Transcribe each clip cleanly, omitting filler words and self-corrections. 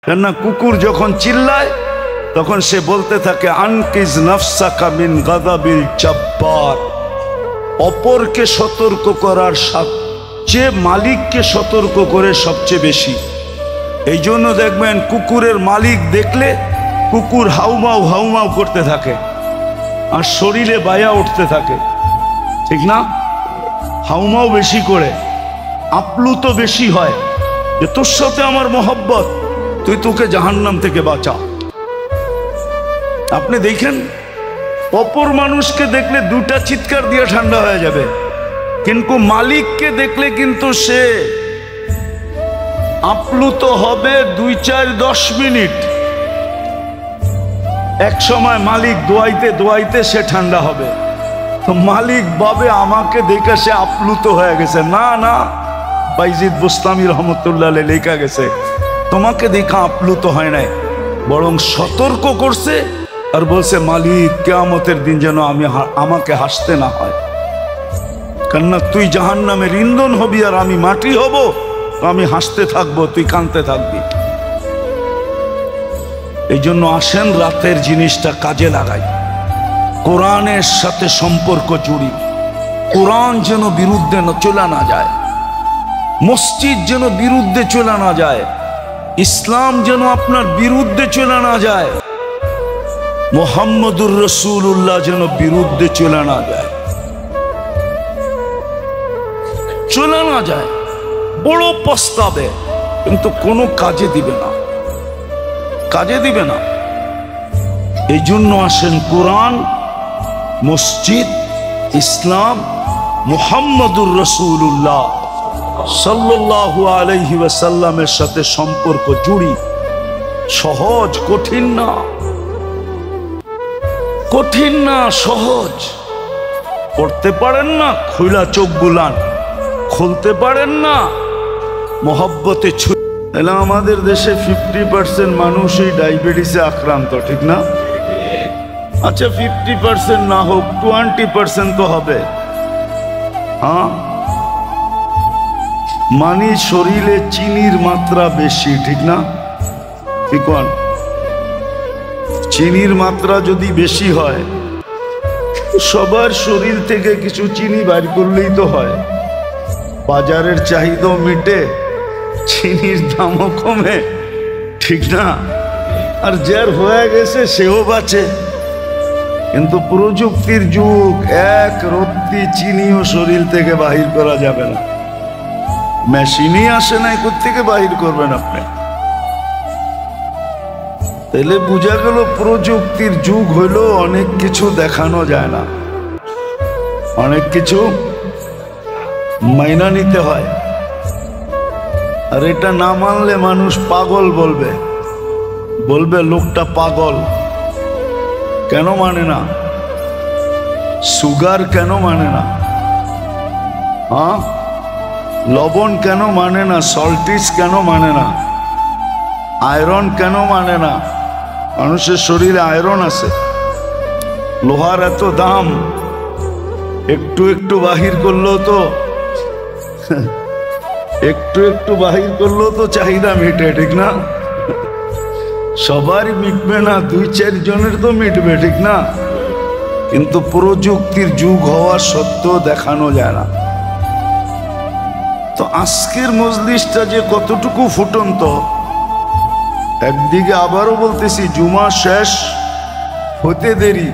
কেননা কুকুর যখন চিল্লায় তখন সে বলতে থাকে আনকিজ নাফসাকা মিন গাযাবিল জব্বার। অপরকে সতর্ক করার সবচেয়ে মালিককে সতর্ক করে সবচেয়ে বেশি। এই জন্য দেখবেন কুকুরের মালিক দেখলে কুকুর হাউমাউ হাউমাউ করতে থাকে আর শরীরে বায়া উঠতে থাকে, ঠিক না? হাউমাউ বেশি করে, আপ্লুত বেশি হয় যে তোর সাথে আমার মহব্বত, তুই তোকে জাহান্নাম থেকে বাঁচা। আপনি দেখেন অপর মানুষকে দেখলে দুটা চিৎকার দিয়ে ঠান্ডা হয়ে যাবে, কিন্তু মালিককে দেখলে কিন্তু সে আপ্লুত হবে 2-4-10 মিনিট। এক সময় মালিক দোয়াইতে দোয়াইতে সে ঠান্ডা হবে। তো মালিক ভাবে আমাকে দেখে সে আপ্লুত হয়ে গেছে। না না, বাইজিদ বুস্তামি রহমতুল্লাহ আলাইহি লেখা গেছে তোমাকে দেখা আপ্লুত হয় নাই, বরং সতর্ক করছে আর বলছে মালিক কিয়ামতের দিন যেন আমাকে হাসতে না হয়, কেননা তুই জাহান্নামের ইন্ধন হবি আর আমি মাটি হব, আমি হাসতে থাকবো, তুই কাঁদতে থাকবি। এই জন্য আসেন রাতের জিনিসটা কাজে লাগাই, কোরআনের সাথে সম্পর্ক জুড়ি। কোরআন যেন বিরুদ্ধে চলে না যায়, মসজিদ যেন বিরুদ্ধে চলে না যায়, ইসলাম যেন আপনার বিরুদ্ধে চলে না যায়, মুহাম্মদুর রাসূলুল্লাহ যেন বিরুদ্ধে চলে না যায়, চলে না যায়। বড় প্রস্তাবে কিন্তু কোনো কাজে দিবে না, কাজে দিবে না। এই জন্য আসেন কোরআন, মসজিদ, ইসলাম, মুহাম্মদুর রাসূলুল্লাহ সাল্লাল্লাহু আলাইহি ওয়াসাল্লামের সাথে সম্পর্ক জুড়ি। সহজ, কঠিন না, কঠিন না, সহজ। পড়তে পারেন না, খুলা চোখ বুলান, খুলতে পারেন না, মহব্বতে এলা। আমাদের দেশে 50% মানুষই ডায়াবেটিসে আক্রান্ত, ঠিক না? আচ্ছা 50% না হোক, 20% তো হবে। হ্যাঁ, মানে শরীরে চিনির মাত্রা বেশি, ঠিক না? ঠিক, চিনির মাত্রা যদি বেশি হয়, সবার শরীর থেকে কিছু চিনি বাইর করলেই তো হয়, বাজারের চাহিদাও মিটে, চিনির দামও কমে, ঠিক না? আর যার হয়ে গেছে সেও বাঁচে। কিন্তু প্রযুক্তির যুগ, এক রত্তি চিনিও শরীর থেকে বাহির করা যাবে না, মেশিনই আসে নাই, কোত্থেকে বাহির করবেন আপনি? তাহলে বোঝা গেল প্রযুক্তির যুগ হইল, অনেক কিছু দেখানো যায় না, অনেক কিছু মাইনা নিতে হয়। আর এটা না মানলে মানুষ পাগল বলবে, বলবে লোকটা পাগল। কেন মানে না? সুগার কেন মানে না? হ্যাঁ, লবণ কেন মানে না? সল্টিস কেন মানে না? আয়রন কেন মানে না? মানুষের শরীরে আয়রন আছে, লোহার এত দাম, একটু একটু বাহির করলেও তো একটু একটু বাহির করলেও তো চাহিদা মিটে, ঠিক না? সবারই মিটবে না, 2-4 জনের তো মিটবে, ঠিক না? কিন্তু প্রযুক্তির যুগ হওয়া সত্ত্বেও দেখানো যায় না। তো আজকের মজলিসটা যে কতটুকু ফুটন্ত, একদিকে আবারও বলতেছি জুমা শেষ হতে দেরি,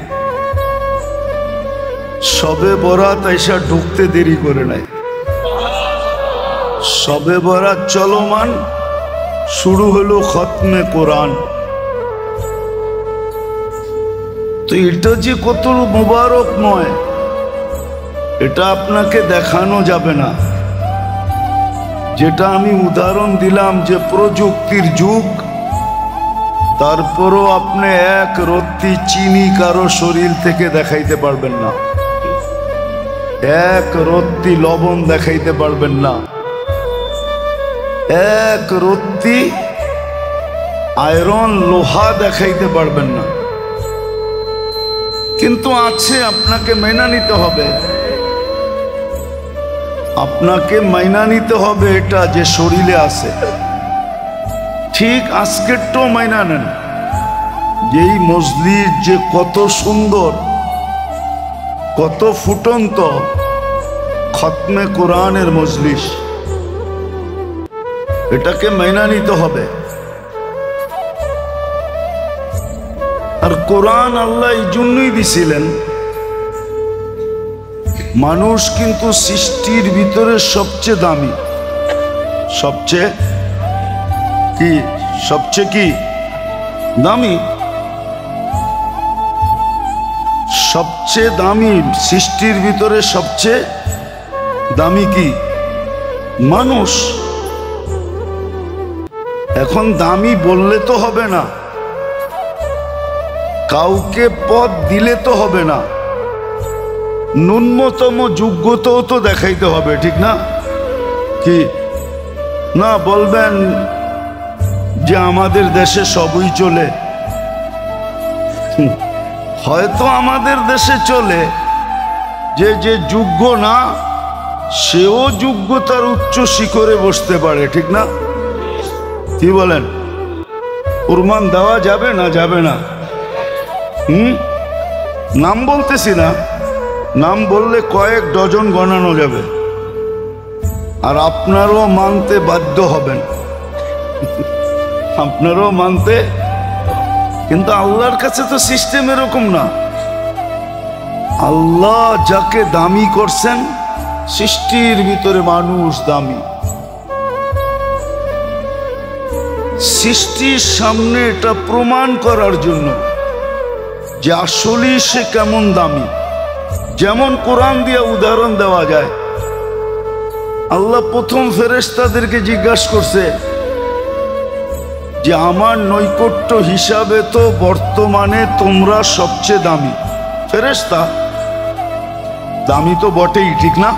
শবে বরাত আইসা ঢুকতে দেরি করে নাই। শবে বরাত চলমান, শুরু হলো খতমে কোরআন। তো এটা যে কত মুবারকময়, এটা আপনাকে দেখানো যাবে না। যেটা আমি উদাহরণ দিলাম যে প্রযুক্তির যুগ, তারপরও আপনি এক রত্তি চিনি কারো শরীর থেকে দেখাইতে পারবেন না, এক রত্তি লবণ দেখাইতে পারবেন না, এক রত্তি আয়রন লোহা দেখাইতে পারবেন না। কিন্তু আছে, আপনাকে মাইনা নিতে হবে, আপনাকে মাইনা নিতে হবে এটা যে শরীরে আছে। ঠিক আজকেরটাও মাইনা নেন, যেই মজলিস যে কত সুন্দর, কত ফুটন্ত, খতমে কোরআনের মজলিস, এটাকে মাইনা নিতে হবে। আর কোরআন আল্লাহ এই জন্যই দিছিলেন, মানুষ কিন্তু সৃষ্টির ভিতরে সবচেয়ে দামি, সবচেয়ে কি দামি, সবচেয়ে দামি সৃষ্টির ভিতরে সবচেয়ে দামি কি? মানুষ। এখন দামি বললে তো হবে না, কাউকে পদ দিলে তো হবে না, ন্যূনতম যোগ্যতাও তো দেখাইতে হবে, ঠিক না? কি না বলবেন যে আমাদের দেশে সবই চলে? হয়তো আমাদের দেশে চলে, যে যে যোগ্য না সেও যোগ্যতার উচ্চ শিখরে বসতে পারে, ঠিক না? কি বলেন? প্রমাণ দেওয়া যাবে না? যাবে না? নাম বলতেছি না, নাম বললে কয়েক ডজন গণানো যাবে, আর আপনারও মানতে বাধ্য হবেন, আপনারও মানতে। কিন্তু আল্লাহর কাছে তো সিস্টেম এরকম না। আল্লাহ যাকে দামি করছেন, সৃষ্টির ভিতরে মানুষ দামি। সৃষ্টির সামনে এটা প্রমাণ করার জন্য যে আসলে সে কেমন দামি, যেমন কোরআন দিয়ে উদাহরণ দেওয়া যায়। আল্লাহ প্রথম ফেরেশতাদেরকে জিজ্ঞাসা করছে যে আমার নৈকট্য হিসাবে তো বর্তমানে তোমরা সবচেয়ে দামি ফেরেশতা, দামি তো বটেই, ঠিক না?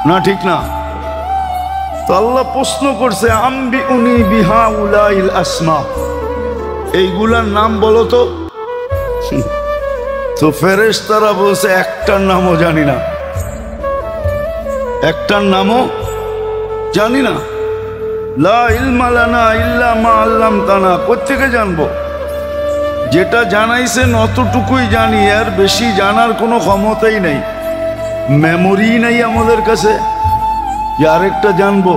না ঠিক না? তো আল্লাহ প্রশ্ন করছে আম্বি উনি বিহা উলাইল আসমা, এইগুলার নাম বলো তো। তো ফেরেশতারা বলছে একটার নামও জানি না, একটার নামও জানি না। লা ইলমা লানা ইল্লা মা আল্লামতানা, কোত্থেকে জানবো? যেটা জানাইছেন অতটুকুই জানি, আর বেশি জানার কোনো ক্ষমতাই নেই, মেমোরি নেই আমাদের কাছে যে আরেকটা জানবো।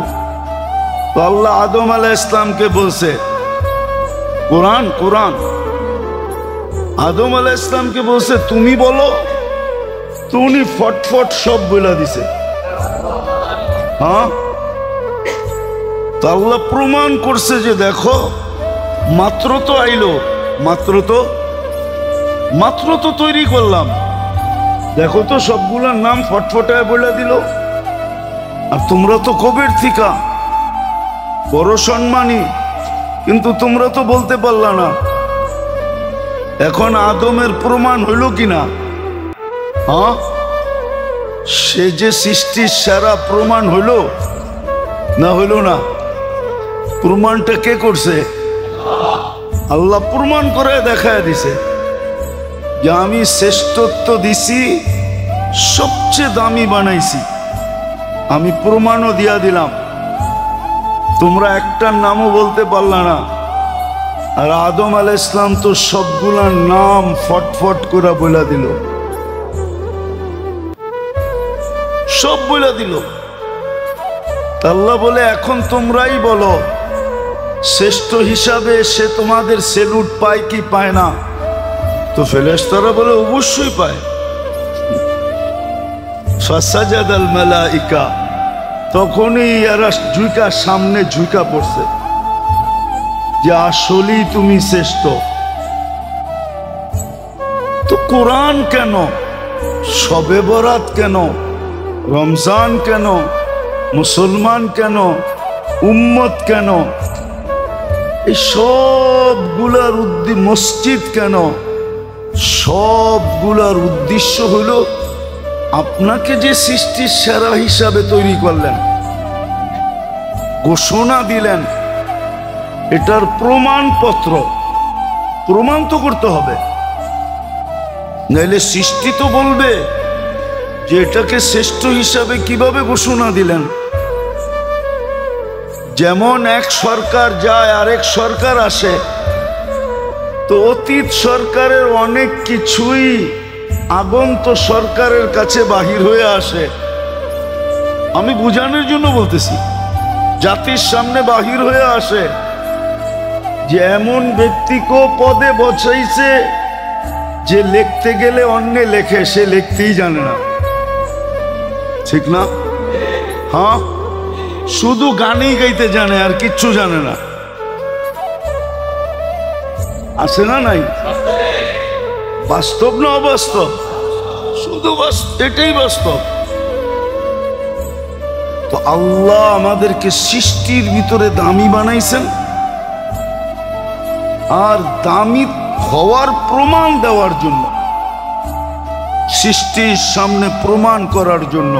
তো আল্লাহ আদম আলাইহিস সালামকে বলছে কোরআন, কোরআন আদম আলাইহিস সালামকে বলছে তুমি বলো, তো উনি ফটফট সব বলে দিছে। হ্যাঁ, তো আল্লাহ প্রমাণ করছে যে দেখো মাত্র তো আইলো, মাত্র তো তৈরি করলাম, দেখো তো সবগুলোর নাম ফটফটায় বলে দিল। আর তোমরা তো কবের থিকা বড় সম্মানী, কিন্তু তোমরা তো বলতে পারলা না। এখন আদমের প্রমাণ হইল কিনা? হ্যাঁ, সে যে সৃষ্টির সেরা প্রমাণ হইল না? হইল না? প্রমাণটা কে করছে? আল্লাহ প্রমাণ করে দেখায় দিছে যে আমি শ্রেষ্ঠত্ব দিছি, সবচেয়ে দামি বানাইছি। আমি প্রমাণও দিয়া দিলাম, তোমরা একটার নামও বলতে পারলা না। আর আদম আলাইহিস সালাম তো সবগুলার নাম ফটফট করে বলে দিল, সব বলে দিল। আল্লাহ বলে এখন তোমরাই বলো শ্রেষ্ঠ হিসাবে সে তোমাদের সেলুট পায় কি পায় না? তো ফেরেশতারা বলে অবশ্যই পায়। ফাসাজাদাল মালাইকা, তখনই এরা ঝুঁকা সামনে ঝুঁকা পড়ছে যে আসলেই তুমি শ্রেষ্ঠ। তো কোরআন কেন, শবে বরাত কেন, রমজান কেন, মুসলমান কেন, উম্মত কেন, এই সবগুলার মসজিদ কেন, সবগুলার উদ্দেশ্য হলো আপনাকে যে সৃষ্টির সেরা হিসাবে তৈরি করলেন, ঘোষণা দিলেন, এটার প্রমাণপত্র প্রমাণ তো করতে হবে, নাইলে সৃষ্টি তো বলবে যে এটাকে শ্রেষ্ঠ হিসাবে কিভাবে ঘোষণা দিলেন। যেমন এক সরকার যায় আরেক সরকার আসে, তো অতীত সরকারের অনেক কিছুই আগন্ত সরকারের কাছে বাহির হয়ে আসে। আমি বুঝানোর জন্য বলতেছি, জাতির সামনে বাহির হয়ে আসে যে এমন ব্যক্তিকে পদে বসাইছে যে লিখতে গেলে অন্য লেখে, সে লিখতেই জানে না, ঠিক না? হ্যাঁ, শুধু গানই গাইতে জানে আর কিচ্ছু জানে না। আছে না নাই? বাস্তব না অবাস্তব? শুধু এটাই বাস্তব। তো আল্লাহ আমাদেরকে সৃষ্টির ভিতরে দামি বানাইছেন, আর দামি হওয়ার প্রমাণ দেওয়ার জন্য, সৃষ্টির সামনে প্রমাণ করার জন্য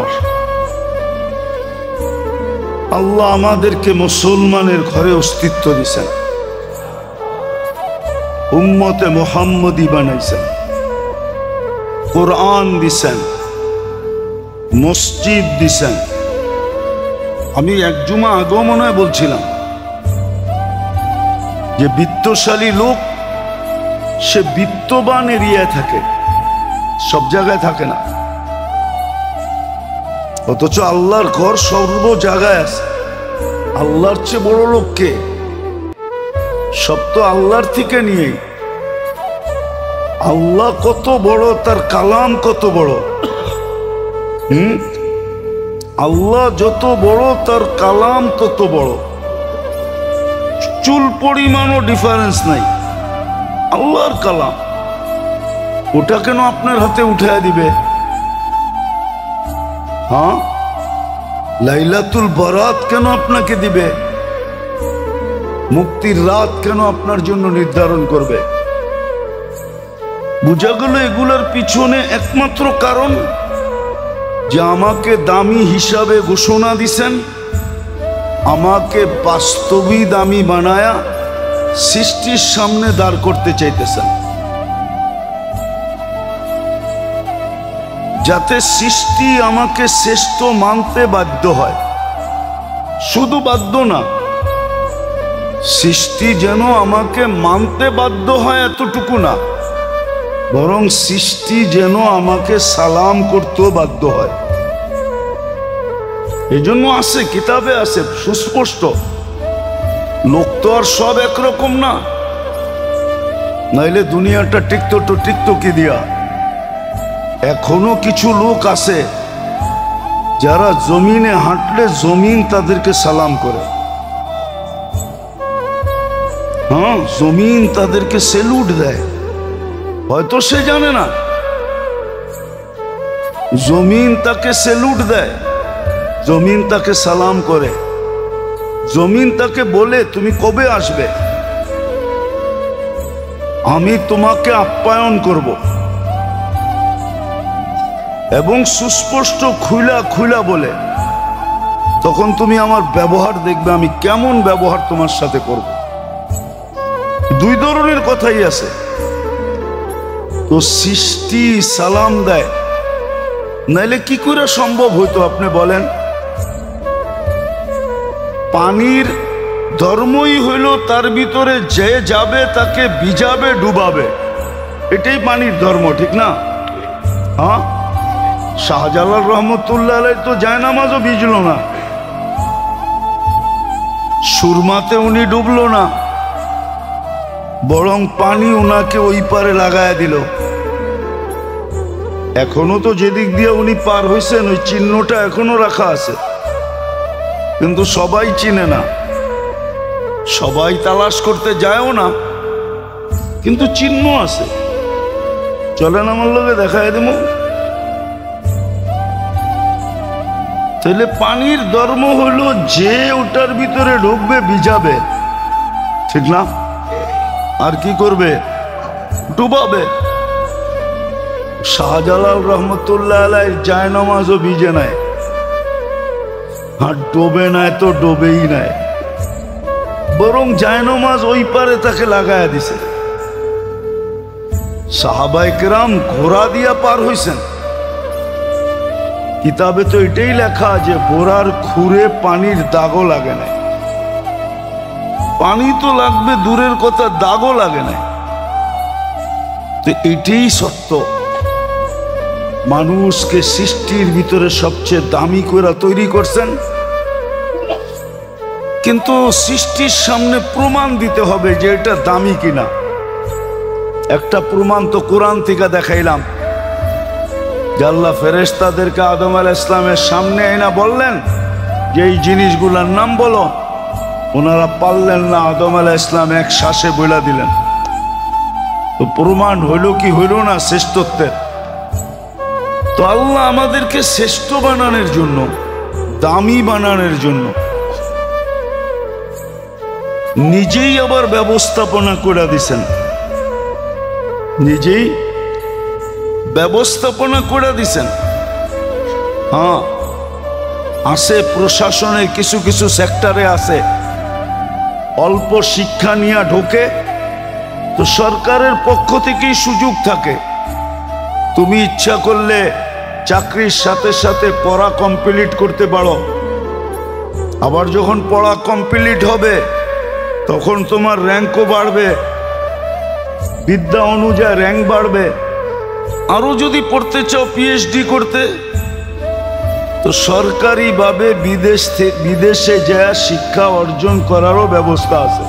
আল্লাহ আমাদেরকে মুসলমানের ঘরে অস্তিত্ব দিয়েছেন, উম্মতে মুহাম্মদী বানাইছেন, কোরআন দিছেন, মসজিদ দিছেন। আমি এক জুমা আগেও মনে হয় বলছিলাম যে বিত্তশালী লোক সে বিত্তবান এরিয়ায় থাকে, সব জায়গায় থাকে না। অথচ আল্লাহর ঘর সর্ব জায়গায় আছে। আল্লাহর চেয়ে বড় লোককে? সব তো আল্লাহর থেকে নিয়ে। আল্লাহ কত বড়, তার কালাম কত বড়। আল্লাহ যত বড় তার কালাম তত বড়, চুল পরিমাণও ডিফারেন্স নাই। আল্লাহর কালাম, ওটা কেন আপনার হাতে উঠায় দিবে? হ্যাঁ, লাইলাতুল বারাত কেন আপনাকে দিবে? মুক্তির রাত কেন আপনার জন্য নির্ধারণ করবে? বুঝা গেল এগুলোর পিছনে একমাত্র কারণ যে আমাকে দামি হিসাবে ঘোষণা দিছেন, আমাকে বাস্তবই দামি বানায়া সৃষ্টির সামনে দাঁড় করতে চাইতেছেন, যাতে সৃষ্টি আমাকে শ্রেষ্ঠ মানতে বাধ্য হয়। শুধু বাধ্য না, সৃষ্টি যেন আমাকে মানতে বাধ্য হয় এতটুকু না, বরং সৃষ্টি যেন আমাকে সালাম করতেও বাধ্য হয়। এই জন্য আছে, কিতাবে আছে সুস্পষ্ট। লোক তো আর সব একরকম না, নাইলে দুনিয়াটা টিকতো কি দিয়া। এখনো কিছু লোক আছে যারা জমিনে হাঁটলে জমিন তাদেরকে সালাম করে। হ্যাঁ, জমিন তাদেরকে সেলুট দেয়। হয়তো সে জানে না, জমিন তাকে সেলুট দেয়, জমিন তাকে সালাম করে, জমিন তাকে বলে তুমি কবে আসবে, আমি তোমাকে আপ্যায়ন করব। এবং সুস্পষ্ট খুলা বলে, তখন তুমি আমার ব্যবহার দেখবে, আমি কেমন ব্যবহার তোমার সাথে করব। দুই ধরনের কথাই আছে। তো সৃষ্টি সালাম দেয়, নাইলে কি করে সম্ভব হইতো আপনি বলেন? পানির ধর্মই হইল তার ভিতরে যে যাবে তাকে ভিজাবে, ডুবাবে। এটাই পানির ধর্ম, ঠিক না? হ্যাঁ, শাহজালাল রহমতুল্লাহ আলাইহি তো জায়নামাজও ভিজল না, সুরমাতে উনি ডুবলো না, বরং পানি উনাকে ওই পারে লাগায় দিল। এখনো তো যেদিক দিয়ে উনি পার হয়েছেন ওই চিহ্নটা এখনো রাখা আছে, কিন্তু সবাই চিনে না, সবাই তালাশ করতে যায়ও না, কিন্তু চিহ্ন আছে। চলেন আমার লোকে দেখায় দেব। তাহলে পানির ধর্ম হলো যে ওটার ভিতরে ঢুকবে ভিজাবে, ঠিক না? আর কি করবে? ডুবাবে। শাহজালাল রহমতুল্লাহ আলাইহির জায়নামাজও ভিজে নাই, আর ডোবে নাই তো ডোবেই নাই, বরং জায়নামাজ ওই পারে তাকে লাগায়া দিছে। সাহাবায়ে কেরাম ঘোড়া দিয়া পার হইছেন। কিতাবে তো এটাই লেখা যে ঘোড়ার খুরে পানির দাগও লাগে নাই। পানি তো লাগবে দূরের কথা, দাগও লাগে না। তো এটাই সত্য, মানুষকে সৃষ্টির ভিতরে সবচেয়ে দামি করে তৈরি করছেন, কিন্তু সৃষ্টির সামনে প্রমাণ দিতে হবে যে এটা দামি কিনা। একটা প্রমাণ তো কোরআন থেকে দেখাইলাম যে আল্লাহ ফেরেশতাদেরকে আদম আলাইহিস সালামের সামনে এনে বললেন যে এই জিনিসগুলোর নাম বলো। ওনারা পারলেন না, আদম আলাইহিস সালাম এক শ্বাসে বলে দিলেন। তো প্রমাণ হইল কি হইল না শ্রেষ্ঠত্বের? তো আল্লাহ আমাদেরকে শ্রেষ্ঠ বানানোর জন্য, দামি বানানোর জন্য নিজেই আবার ব্যবস্থাপনা করে দিছেন, নিজেই ব্যবস্থাপনা করে দিছেন। হ্যাঁ, আছে প্রশাসনের কিছু কিছু সেক্টরে আছে, অল্প শিক্ষা নিয়ে ঢোকে তো সরকারের পক্ষ থেকেই সুযোগ থাকে। তুমি ইচ্ছা করলে চাকরির সাথে সাথে পড়া কমপ্লিট করতে পারো, আবার যখন পড়া কমপ্লিট হবে তখন তোমার র্যাঙ্কও বাড়বে, বিদ্যা অনুযায়ী র্যাঙ্ক বাড়বে। আরো যদি পড়তে চাও পিএইচডি করতে, তো সরকারিভাবে বিদেশে যা শিক্ষা অর্জন করারও ব্যবস্থা আছে।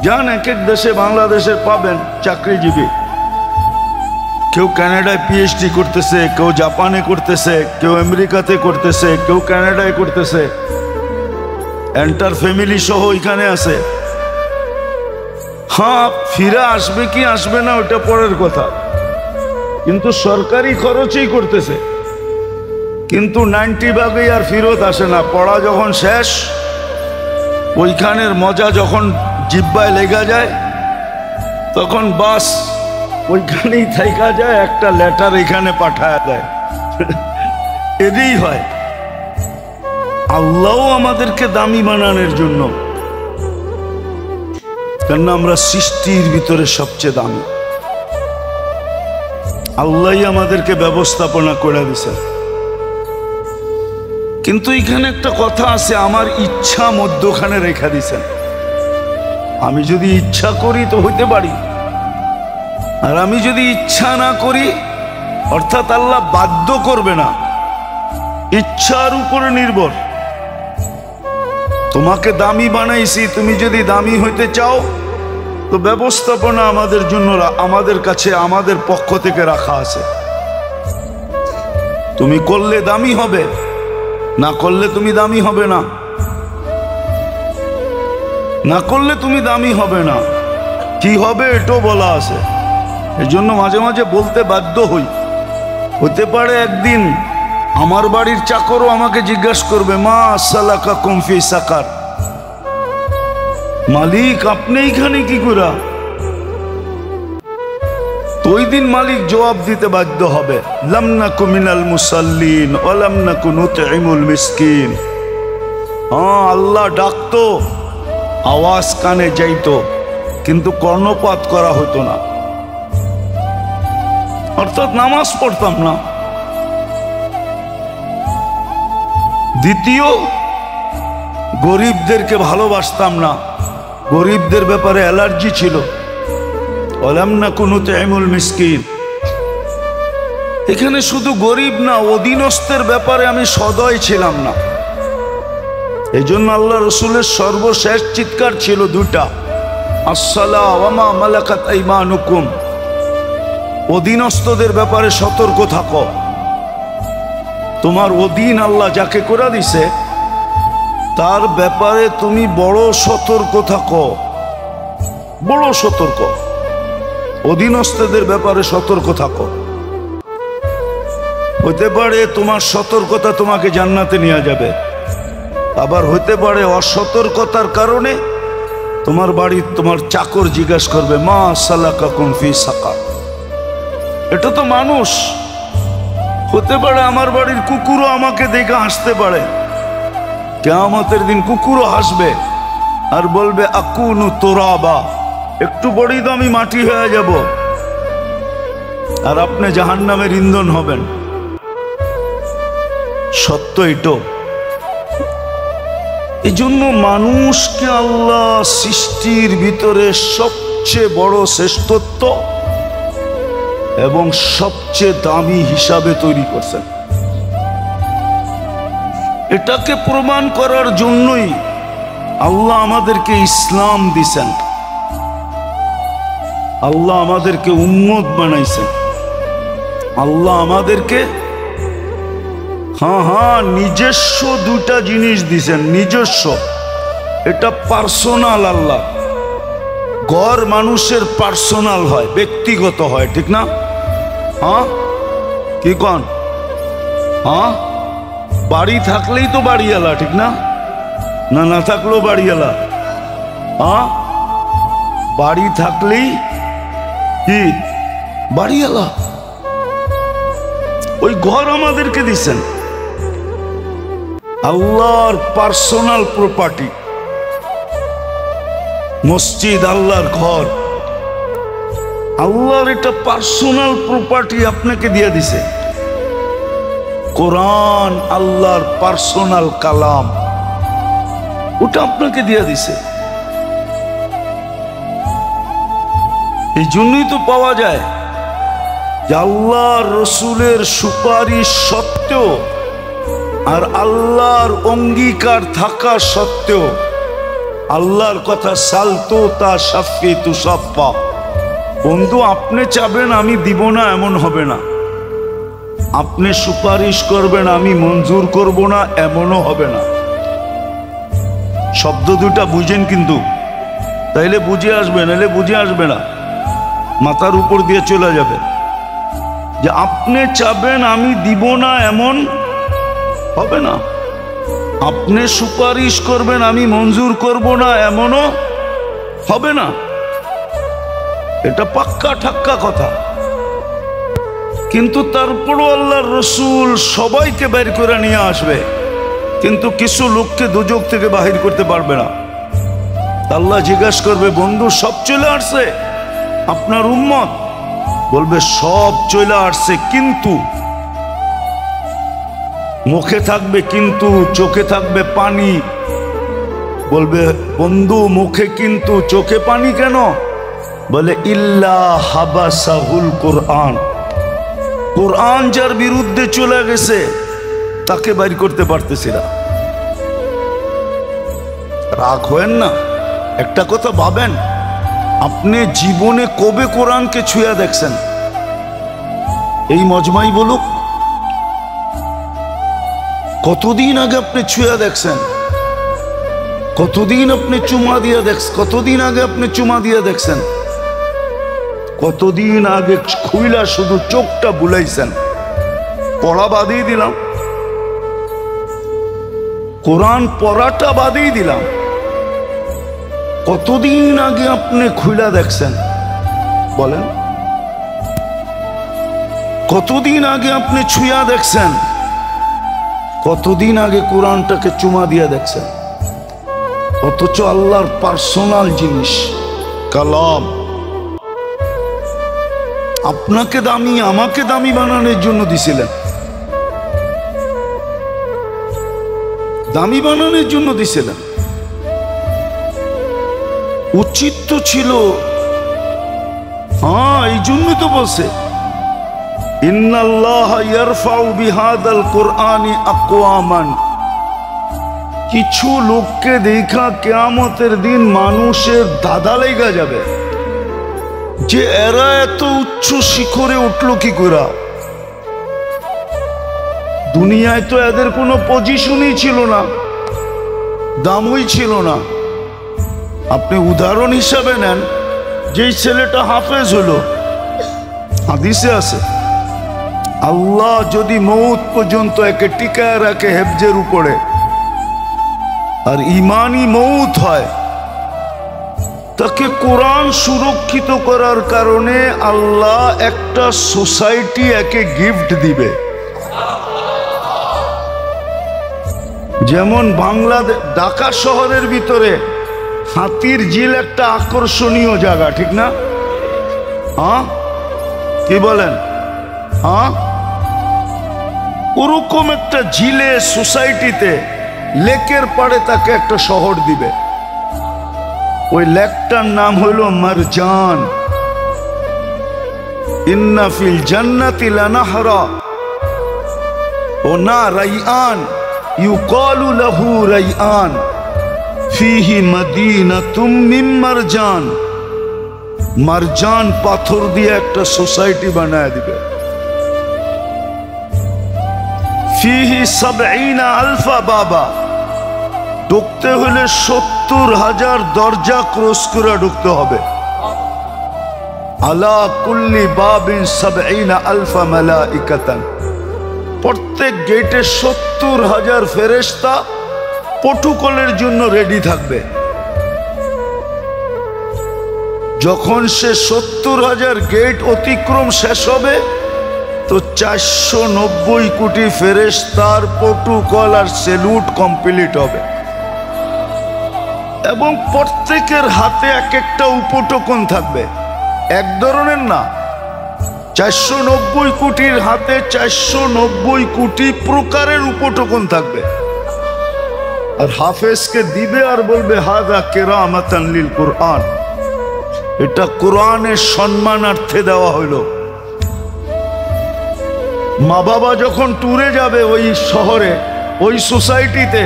যান এক এক দেশে, বাংলাদেশের পাবেন চাকরিজীবী, কেউ কানাডায় পিএইচডি করতেছে, কেউ জাপানে করতেছে, কেউ আমেরিকাতে করতেছে, কেউ কানাডায় করতেছে, এন্টার ফ্যামিলি সহ এখানে আছে। হ্যাঁ, ফিরে আসবে কি আসবে না ওটা পরের কথা, কিন্তু সরকারি খরচেই করতেছে। কিন্তু 90% আর ফেরত আসে না। পড়া যখন শেষ, ওইখানের মজা যখন জিব্বায় লেগা যায়, তখন বাস ওইখানেই থাইকা যায়, একটা লেটার এখানে পাঠায় দেয়। এরই হয়। আল্লাহ আমাদেরকে দামি বানানোর জন্য, কেন আমরা সৃষ্টির ভিতরে সবচেয়ে দামি। আল্লাহই আমাদেরকে ব্যবস্থাপনা করে দিছে। কিন্তু এখানে একটা কথা আছে, আমার ইচ্ছা মধ্যখানে রেখা দিছেন। আমি যদি ইচ্ছা করি তো হইতে পারি, আর আমি যদি ইচ্ছা না করি, অর্থাৎ আল্লাহ বাধ্য করবে না, ইচ্ছার উপরে নির্ভর। তোমাকে দামি বানাইছি, তুমি যদি দামি হইতে চাও তো ব্যবস্থাপনা আমাদের জন্য, আমাদের কাছে, আমাদের পক্ষ থেকে রাখা আছে। তুমি করলে দামি হবে, না করলে তুমি দামি হবে না, না করলে তুমি দামি হবে না। কি হবে এটাও বলা আছে। এই জন্য মাঝে মাঝে বলতে বাধ্য হই। হতে পারে একদিন আমার বাড়ির চাকরও আমাকে জিজ্ঞাসা করবে, মা সালাকাকুম ফি সাকার, মালিক আপনি এখানে কি করা? তো ওই দিন মালিক জবাব দিতে বাধ্য হবে, লাম নাকু মিনাল মুসাল্লিন ওয়া লাম নাকু নুতঈমুল মিসকিন। হ্যাঁ, আল্লাহ ডাকতো, আওয়াজ কানে যাইতো, কিন্তু কর্ণপাত করা হতো না, অর্থাৎ নামাজ পড়তাম না। দ্বিতীয়, গরিবদেরকে ভালোবাসতাম না, গরিবদের ব্যাপারে অ্যালার্জি ছিল। ওয়ালাম নাকু নুতঈমুল মিসকিন, এখানে শুধু গরিব না, অধীনস্থের ব্যাপারে আমি সদয় ছিলাম না। এই জন্য আল্লাহ রসুলের সর্বশেষ চিৎকার ছিল দুটা, আসসালাহ ওয়া মা মালাকাত আইমানুকুম, অধীনস্থদের ব্যাপারে সতর্ক থাকো। তোমার অধীন আল্লাহ যাকে করে দিছে তার ব্যাপারে তুমি বড় সতর্ক থাকো, বড় সতর্ক। অধীনস্থদের ব্যাপারে সতর্ক থাকো। হতে পারে তোমার সতর্কতা তোমাকে জান্নাতে নিয়ে যাবে, আবার হতে পারে অসতর্কতার কারণে তোমার বাড়ির তোমার চাকর জিজ্ঞাসা করবে, মা সালাকাকুম ফি সাকার। এটা তো মানুষ। হতে পারে আমার বাড়ির কুকুরও আমাকে দেখে হাসতে পারে, কিয়ামতের দিন কুকুরও হাসবে আর বলবে, আকুনু তুরাবা, একটু বড়ই তো আমি মাটি হয়ে যাব, আর আপনি জাহান্নামের ইন্ধন হবেন। সত্য এটো। এই জন্য মানুষকে আল্লাহ সৃষ্টির ভিতরে সবচেয়ে বড় শ্রেষ্ঠত্ব এবং সবচেয়ে দামি হিসাবে তৈরি করছেন। এটাকে প্রমাণ করার জন্যই আল্লাহ আমাদেরকে ইসলাম দিছেন, আল্লাহ আমাদেরকে উম্মত বানাইছেন, আল্লাহ আমাদেরকে নিজস্ব দুটা জিনিস দিছেন। নিজস্ব এটা পার্সোনাল। আল্লাহ ঘর মানুষের পার্সোনাল হয়, ব্যক্তিগত হয়, ঠিক না? কি কন? বাড়ি থাকলেই তো বাড়িওয়ালা, ঠিক না? না না থাকলেও বাড়িওয়ালা। বাড়ি থাকলেই কি বাড়িওয়ালা। ওই ঘর আমাদেরকে দিছেন, আল্লাহর পার্সোনাল প্রপার্টি। মসজিদ আল্লাহর ঘর, আল্লাহর এটা পার্সোনাল প্রপার্টি আপনাকে দিয়ে দিছে। কোরআন আল্লাহর পার্সোনাল কালাম, ওটা আপনাকে দিয়ে দিছে। এই জন্যই তো পাওয়া যায় যে আল্লাহর রসুলের সুপারিশ সত্ত্বেও আর আল্লাহর অঙ্গীকার থাকা সত্ত্বেও আল্লাহর কথা সালতো তা সাফি তু সাফা। বন্ধু, আপনি চাবেন আমি দিব না, এমন হবে না। আপনি সুপারিশ করবেন আমি মঞ্জুর করব না, এমনও হবে না। শব্দ দুটা বুঝেন কিন্তু, তাইলে বুঝে আসবে, নাহলে বুঝে আসবে না, মাথার উপর দিয়ে চলে যাবে। যে আপনি চাবেন আমি দিব না, এমন হবে না। আপনি সুপারিশ করবেন আমি মঞ্জুর করব না, এমনও হবে না। এটা পাক্কা ঠাক্কা কথা। কিন্তু তারপরও আল্লাহর রসুল সবাইকে বের করে নিয়ে আসবে, কিন্তু কিছু লোককে দুজক থেকে বাহির করতে পারবে না। আল্লাহ জিজ্ঞাসা করবে, বন্ধু সব চলে আসছে আপনার উম্মত? বলবে সব চলে আসছে, কিন্তু মুখে থাকবে কিন্তু, চোখে থাকবে পানি। বলবে বন্ধু মুখে কিন্তু চোখে পানি কেন? বলে ইল্লা হাবাসাহুল কোরআন। কোরআন যার বিরুদ্ধে চলে গেছে তাকে বাইর করতে পারতেছি না। রাগ হয়েন না, একটা কথা ভাবেন, আপনি জীবনে কবে কোরআনকে ছুঁয়া দেখছেন? এই মজমাই বলুক, কতদিন আগে আপনি ছুঁয়া দেখছেন? কতদিন আপনি চুমা দিয়ে দেখছেন? কতদিন আগে আপনি চুমা দিয়ে দেখছেন? কতদিন আগে খুইলা শুধু চোখটা বুলাইছেন? পড়া বাদই দিলাম, কোরআন পড়াটা বাদই দিলাম, কতদিন আগে আপনি খুইলা দেখছেন? বলেন, কতদিন আগে আপনি ছুঁয়া দেখছেন? কতদিন আগে কোরআনটাকে চুমা দিয়ে দেখছেন? অথচ আল্লাহর পার্সোনাল জিনিস কালাম আপনাকে দামি আমাকে দামি বানানোর জন্য দিছিলেন, দামি বানানোর জন্য দিছিলেন। উচিত তো ছিল, এই জন্য তো বলছে ইন্নাল্লাহ ইয়ারফাউ বিহাদাল কুরআনি আকওয়ামান। কিছু লোককে দেখা কিয়ামতের দিন মানুষের দাদা লেগে যাবে যে এরা এত উচ্চ শিখরে উঠলো কি করে। দুনিয়ায় তো এদের কোনো পজিশনই ছিল না, দামই ছিল না। আপনি উদাহরণ হিসাবে নেন, যেই ছেলেটা হাফেজ হলো, হাদিসে আছে আল্লাহ যদি মৌত পর্যন্ত একে টিকায় রাখে হেফজের উপরে, আর ইমানি মৌত হয়, তাকে কোরআন সুরক্ষিত করার কারণে আল্লাহ একটা সোসাইটি একে গিফট দিবে। যেমন বাংলাদেশ ঢাকা শহরের ভিতরে হাতির ঝিল একটা আকর্ষণীয় জায়গা, ঠিক না? কি বলেন? ওরকম একটা ঝিলে সোসাইটিতে লেকের পাড়ে তাকে একটা শহর দিবে। ওই লেকটার নাম হইল মারজান। ইন্না ফিল জান্নাতি লানাহরা ও না রাইআন ইউকালু লাহু রাইআন ফিহি মাদিনাতুম মিন মারজান। মারজান পাথর দিয়ে একটা সোসাইটি বানায় দিবে। ফিহি ৭০ আলফা বাবা, ঢুকতে হলে ৭০,০০০ দরজা ক্রস করে ঢুকতে হবে। আলা কুল্লি বাবিন ৭০ আলফা মালাইকাতান, প্রত্যেক গেটে ৭০,০০০ ফেরেশতা প্রটোকলের জন্য রেডি থাকবে। যখন সে ৭০,০০০ গেট অতিক্রম শেষ হবে তো ৪৯০ কোটি ফেরেশতার প্রটোকল আর সেলুট কমপ্লিট হবে এবং প্রত্যেকের হাতে এক একটা উপটোকন থাকবে, এক ধরনের না। ৪৯০ কোটির হাতে ৪৯০ কোটি প্রকারের উপটোকন থাকবে। আর হাফেজকে দিবে আর বলবে হাযা কিরামাতান লিল কুরআন, এটা কোরআনের সম্মানার্থে দেওয়া হইল। মা বাবা যখন ট্যুরে যাবে ওই শহরে, ওই সোসাইটিতে,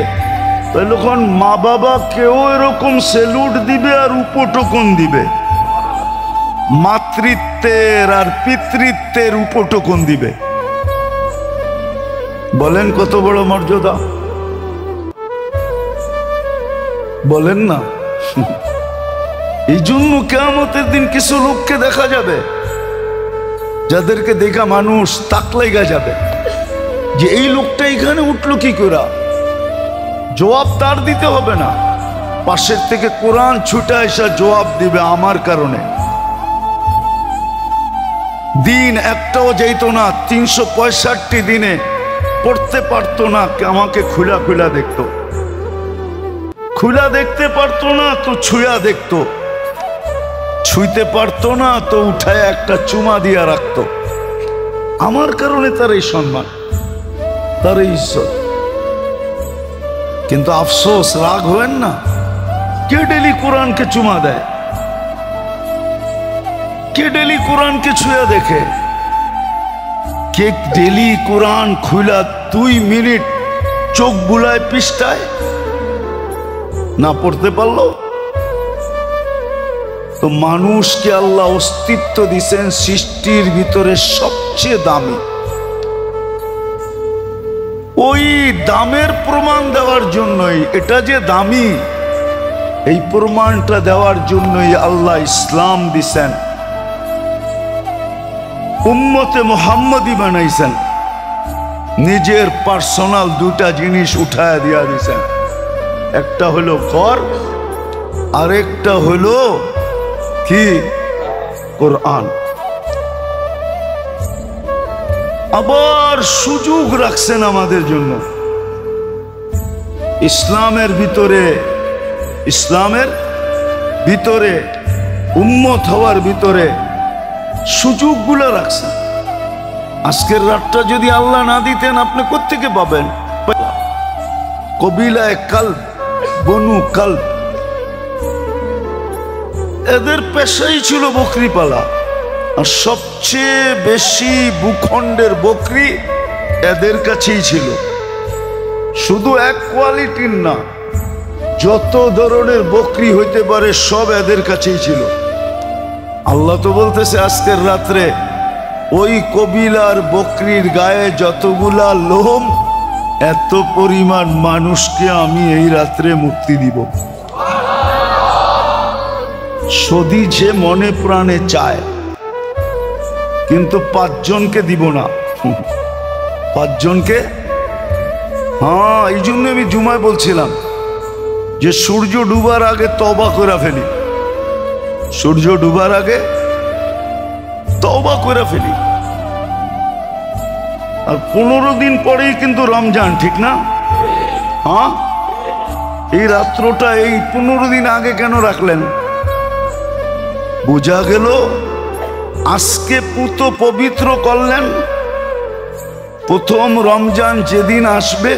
তখন মা বাবা কেউ এরকম সেলুট দিবে আর উপটোকন দিবে, মাতৃত্বের আর পিতৃত্বের উপটোকন দিবে। বলেন কত বড় মর্যাদা, বলেন না? এই জন্য কিয়ামতের দিন কিছু লোককে দেখা যাবে যাদেরকে দেখা মানুষ তাক লাগা যাবে যে এই লোকটা এখানে উঠলো কি করে। জবাব তার দিতে হবে না, পাশের থেকে কোরআন ছুটে এসে জবাব দিবে আমার কারণে। দিন একটাও যেত না, ৩৬৫ দিনে পড়তে পারতো না, আমাকে খুলা খুলা দেখতো, খুলা দেখতে পারতো না তো ছুঁয়া দেখতো, ছুঁইতে পারতো না তো উঠায় একটা চুমা দিয়া রাখতো। আমার কারণে তার এই সম্মান, তার এই ইজ্জত। কিন্তু আফসোস, রাগ হবেন না, কে ডেলি কোরআনকে চুমা দেয়? কে ডেলি কোরআনকে ছুঁয়া দেখে? কে ডেলি কোরআন খুলা ২ মিনিট চোখ বুলায় পৃষ্ঠায় না পড়তে পারলো? তো মানুষকে আল্লাহ অস্তিত্ব দিয়েছেন সৃষ্টির ভিতরে সবচেয়ে দামি। ওই দামের প্রমাণ দেওয়ার জন্যই, এটা যে দামি এই প্রমাণটা দেওয়ার জন্যই আল্লাহ ইসলাম দিছেন, উম্মতে মুহাম্মদী বানাইছেন। নিজের পার্সোনাল ২টা জিনিস উঠায় দিয়া দিছেন, একটা হলো ঘর, আরেকটা হলো কি? কোরআন। আবার সুযোগ রাখছেন আমাদের জন্য ইসলামের ভিতরে উম্মত হওয়ার ভিতরে সুযোগগুলো রাখছেন। আজকের রাতটা যদি আল্লাহ না দিতেন আপনি কোত্থেকে পাবেন? কবিলায় কালব, বনু কালব, এদের পেশাই ছিল বকরি পালা। আর সবচেয়ে বেশি ভূখণ্ডের বকরি এদের কাছেই ছিল। শুধু এক কোয়ালিটির না, যত ধরনের বকরি হইতে পারে সব এদের কাছেই ছিল। আল্লাহ তো বলতেছে আজকের রাত্রে ওই কবিলার বকরির গায়ে যতগুলা লোম, এত পরিমাণ মানুষকে আমি এই রাত্রে মুক্তি দিব। যদি যে মনে প্রাণে চায়, কিন্তু ৫ জনকে দিব না। ৫ জনকে, হ্যাঁ, এই জন্য আমি জুমায় বলছিলাম যে সূর্য ডুবার আগে তওবা করে ফেলি, সূর্য ডুবার আগে তওবা করে ফেলি। আর ১৫ দিন পরেই কিন্তু রমজান, ঠিক না? হ্যাঁ, এই রাত্রটা এই ১৫ দিন আগে কেন রাখলেন? বোঝা গেল আজকে পুত পবিত্র করলেন, প্রথম রমজান যেদিন আসবে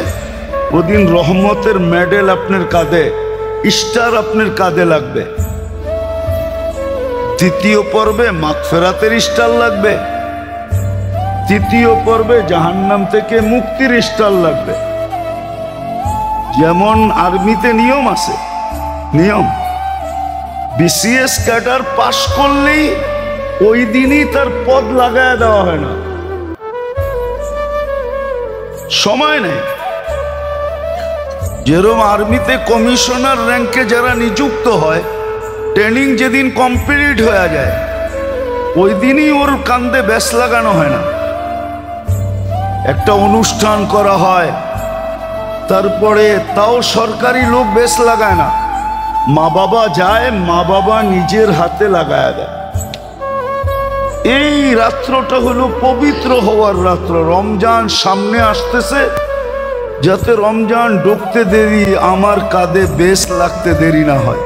ওদিন রহমতের মেডেল আপনার কাঁধে, স্টার আপনার কাঁধে লাগবে। তৃতীয় পর্বে মাগফিরাতের স্টার লাগবে, তৃতীয় পর্বে জাহান্নাম থেকে মুক্তির স্টার লাগবে। যেমন আর্মিতে নিয়ম আছে, নিয়ম বিসিএস ক্যাডার পাশ করলেই ওই দিনই তার পদ লাগায় দেওয়া হয় না, সময় নেই। যেরকম আর্মিতে কমিশনার র্যাঙ্কে যারা নিযুক্ত হয়, ট্রেনিং যেদিন কমপ্লিট হয়ে যায় ওই দিনই ওর কান্দে ব্যাস লাগানো হয় না, একটা অনুষ্ঠান করা হয়, তারপরে তাও সরকারি লোক বেশ লাগায় না, মা বাবা যায়, মা বাবা নিজের হাতে লাগায় দেয়। এই রাত্রটা হলো পবিত্র হওয়ার রাত্র। রমজান সামনে আসতেছে, যাতে রমজান ঢুকতে দেরি, আমার কাঁধে বেশ লাগতে দেরি না হয়।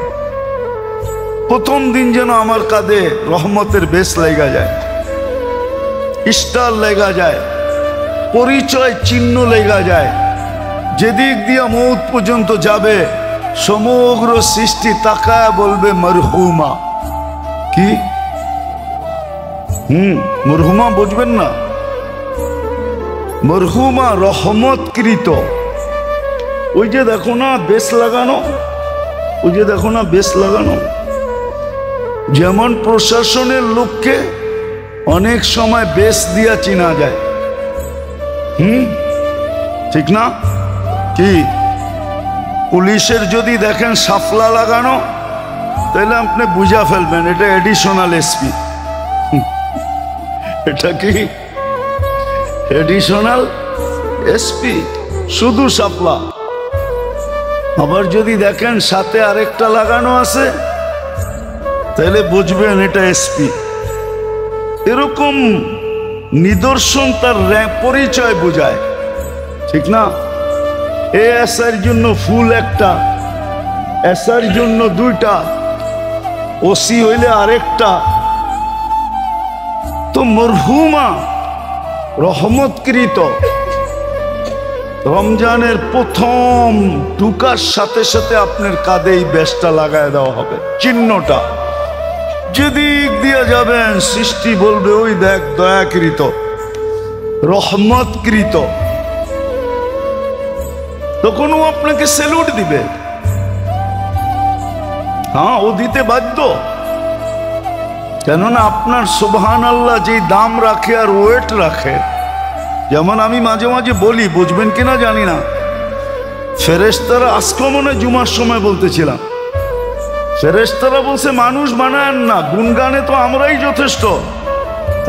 প্রথম দিন যেন আমার কাঁধে রহমতের বেশ লেগা যায়, স্টার লেগা যায়, পরিচয় চিহ্ন লেগা যায়। যেদিক দিয়া মৌত পর্যন্ত যাবে সমগ্র সৃষ্টি তাকায় বলবে মরহুমা। কি মরহুমা বুঝবেন না? মরহুমা রহমতকৃত। ওই যে দেখো না বেশ লাগানো, ওই যে দেখো না বেশ লাগানো। যেমন প্রশাসনের লোককে অনেক সময় বেশ দিয়া চিনা যায়, ঠিক না? কি পুলিশের যদি দেখেন সাফলা লাগানো, তাহলে আপনি বুঝা ফেলবেন এটা এডিশনাল এসপি। এটা কি এডিশনাল এসপি, শুধু সাফলা। আবার যদি দেখেন সাথে আরেকটা লাগানো আছে, তাহলে বুঝবেন এটা এসপি। এরকম নিদর্শন তার পরিচয় বোঝায়, ঠিক না? এসআর জন্য ফুল একটা, এসআর জন্য দুইটা, ওসি হইলে আরেকটা। তো মরহুমা রহমতকৃত। রমজানের প্রথম ঢুকার সাথে সাথে আপনার কাঁধে এই বেশটা লাগায় দেওয়া হবে, চিহ্নটা। যেদিক দিয়ে যাবেন সৃষ্টি বলবে ওই দেখ দয়াকৃত, রহমতকৃত। তখন ও আপনাকে স্যালুট দিবে। হ্যাঁ, ও দিতে বাধ্য, কেননা আপনার সুবহানাল্লাহ যেই দাম রাখে আর ওয়েট রাখে। যেমন আমি মাঝে মাঝে বলি, বুঝবেন কিনা জানি না, ফেরেশতারা আজকে মনে জুমার সময় বলতেছিলাম, ফেরেশতারা বলছে মানুষ বানায় না, গুণগানে তো আমরাই যথেষ্ট।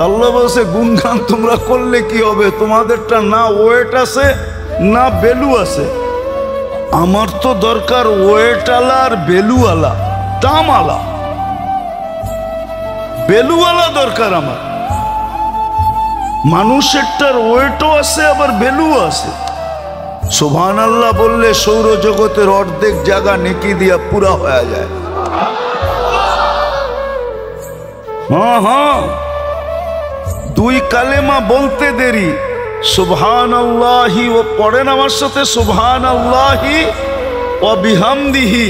আল্লাহ বলছে গুণগান তোমরা করলে কি হবে, তোমাদেরটা না ওয়েট আছে না ভ্যালু আছে। আমার তো দরকার ওয়েটওয়ালা আর ভ্যালুওয়ালা, দামওয়ালা, ভ্যালুওয়ালা দরকার আমার। মানুষেরটার ওয়েটও আছে আবার ভ্যালুও আছে। সুবহানাল্লাহ বললে সৌরজগতের অর্ধেক জায়গা নেকি দিয়া পুরা হয়ে যায়। হ্যাঁ হ্যাঁ, দুই কালেমা বলতে দেরি, সুবহানাল্লাহি, ও পড়েন আমার সাথে, সুবহানাল্লাহি ওয়া বিহামদিহি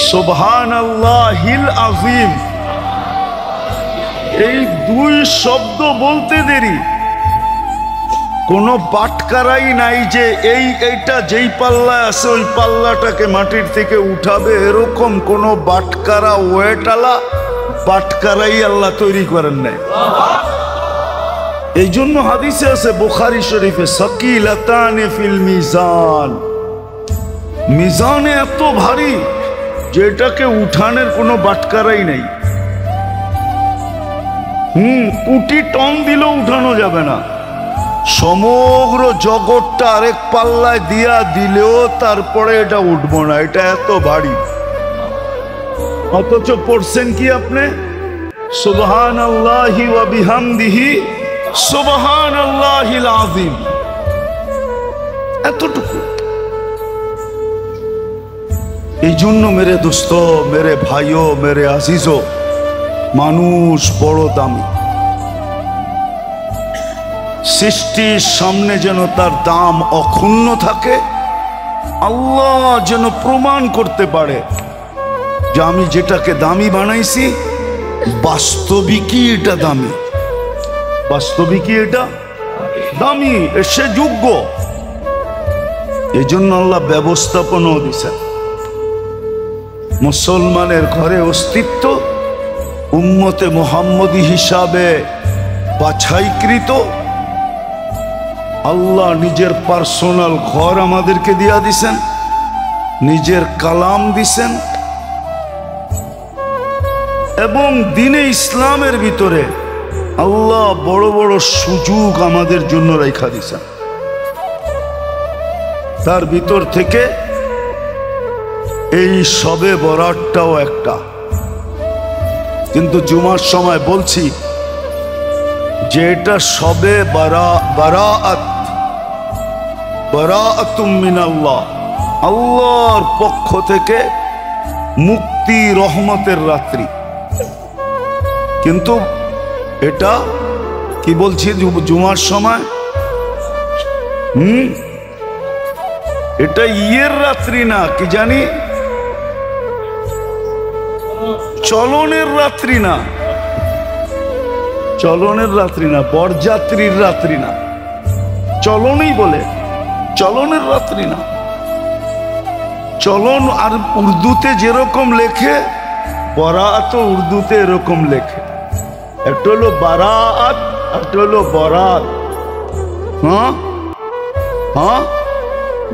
সুবহানাল্লাহিল আযীম। এই দুই শব্দ বলতে দেরি। কোনো বাটকারাই নাই যে এইটা যেই পাল্লায় আছে ওই পাল্লাটাকে মাটির থেকে উঠাবে, এরকম কোনো বাটকারা ওয়েটালা বাটকারাই আল্লাহ তৈরি করেন নাই। এই জন্য হাদিসে আছে বুখারী শরীফে, সাকিলাতানে ফিল মিজান, মিজানে এত ভারী যে এটাকে উঠানের কোনো বাটকারাই নাই। কোটি টন দিলেও উঠানো যাবে না। সমগ্র জগৎটা আরেক পাল্লায় দিয়া দিলেও তারপরে এটা উঠবো না, এটা এত ভারী। অথচ পড়ছেন কি আপনি সুবহানাল্লাহি ওয়া বিহামদিহি সুবহানাল্লাহিল আযীম, এতটুকু। এই জন্য মেরে দোস্ত, মেরে ভাইও, মেরে আজিজো, মানুষ বড় দামি। সৃষ্টির সামনে যেন তার দাম অক্ষুণ্ণ থাকে, আল্লাহ যেন প্রমাণ করতে পারে যে আমি যেটাকে দামি বানাইছি বাস্তবিকই এটা দামি, বাস্তবিকই এটা দামি, সে যোগ্য। এই জন্য আল্লাহ ব্যবস্থাপনাও দিছেন। মুসলমানের ঘরে অস্তিত্ব উম্মতে মুহাম্মদী হিসাবে বাছাইকৃত। আল্লাহ নিজের পার্সোনাল ঘর আমাদেরকে দিয়া দিছেন, নিজের কালাম দিছেন, এবং দ্বীনে ইসলামের ভিতরে আল্লাহ বড় বড় সুযোগ আমাদের জন্য রেখা দিছেন। তার ভিতর থেকে এই শবে বরাতটাও একটা। কিন্তু জুমার সময় বলছি যে এটা শবে বারাআতুম মিনাল্লাহ, আল্লাহর পক্ষ থেকে মুক্তি রহমতের রাত্রি। কিন্তু এটা কি বলছি জুমার সময়, এটা ইয়ের রাত্রি না, কি জানি চলনের রাত্রি না, চলনের রাত্রি না, বরযাত্রীর রাত্রি না, চলনই বলে, চলনের রাত্রি না। চলন আর উর্দুতে যেরকম লেখে, বরাত উর্দুতে এরকম লেখে। একটা হলো বারাত, একটা হলো বরাত। হ্যাঁ হ্যাঁ,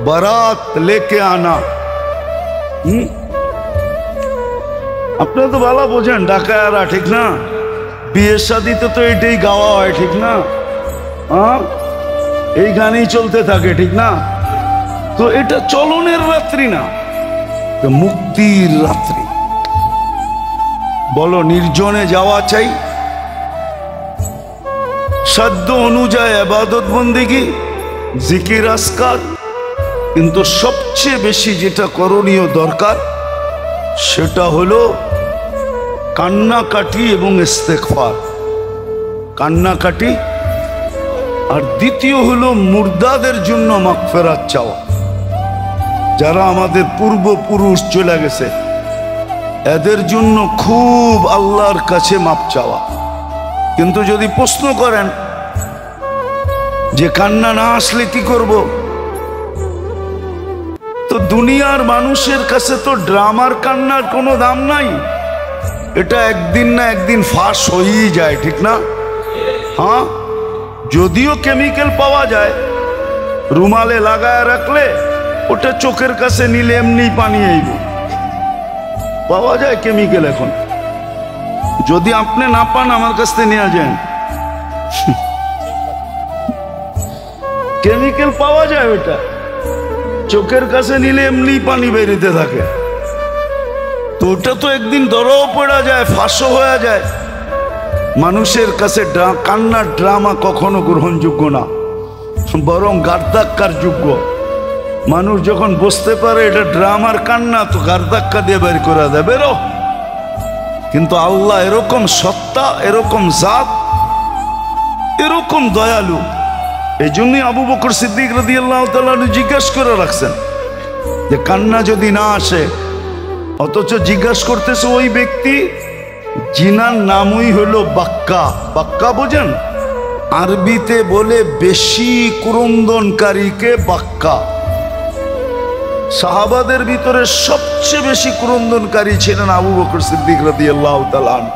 বারাত লেকে আনা। আপনারা তো ভালো বোঝেন ঢাকায়ারা, ঠিক না? বিয়ের শাদিতে তো এটাই গাওয়া হয়, ঠিক না? হ্যাঁ, এই গানই চলতে থাকে, ঠিক না? তো এটা চলনের রাত্রি না, মুক্তির রাত্রি। বলো নির্জনে যাওয়া চাই, সাধ্য অনুযায়ী ইবাদত বন্দেগী, জিকির আজকার, কিন্তু সবচেয়ে বেশি যেটা করণীয় দরকার সেটা হলো কান্নাকাটি এবং ইস্তেগফার। কান্নাকাটি, আর দ্বিতীয় হলো মুর্দাদের জন্য মাগফিরাত চাওয়া। যারা আমাদের পূর্বপুরুষ চলে গেছে এদের জন্য খুব আল্লাহর কাছে মাপ চাওয়া। কিন্তু যদি প্রশ্ন করেন যে কান্না না আসলে কি করব, তো দুনিয়ার মানুষের কাছে তো ড্রামার কান্নার কোনো দাম নাই। এটা একদিন না একদিন ফাঁস হয়েই যায়, ঠিক না? হ্যাঁ, যদিও কেমিক্যাল পাওয়া যায়, রুমালে লাগায় রাখলে ওটা চোখের কাছে নিলে এমনি পানি আইব, পাওয়া যায় কেমিক্যাল এখন। যদি আপনি না পান আমার কাছ থেকে নিয়ে যান, কেমিক্যাল পাওয়া যায়, ওটা চোখের কাছে নিলে এমনি পানি বেরিতে থাকে। তো ওটা তো একদিন ধরাও পড়া যায়, ফাঁসও হয়ে যায়। মানুষের কাছে কান্নার ড্রামা কখনো গ্রহণযোগ্য না, বরং গার্দাক্কার যোগ্য। মানুষ যখন বুঝতে পারে এটা ড্রামার কান্না, তো গার্দাক্কা দিয়ে বের করে দেয়, বেরো। কিন্তু আল্লাহ এরকম সত্তা, এরকম জাত, এরকম দয়ালু। এই জন্যই আবু বকর সিদ্দিক রাদিয়াল্লাহু তাআলা জিজ্ঞাসা করে রাখছেন যে কান্না যদি না আসে, অথচ জিজ্ঞাসা করতেছে ওই ব্যক্তি জিনার নামই হলো বাক্কা। বাক্কা বোঝেন? আরবিতে বলে বেশি ক্রন্দনকারীকে বাক্কা। সাহাবাদের ভিতরে সবচেয়ে বেশি ক্রন্দনকারী ছিলেন আবু বকর সিদ্দিক রাদিয়াল্লাহু তাআলা আনহু।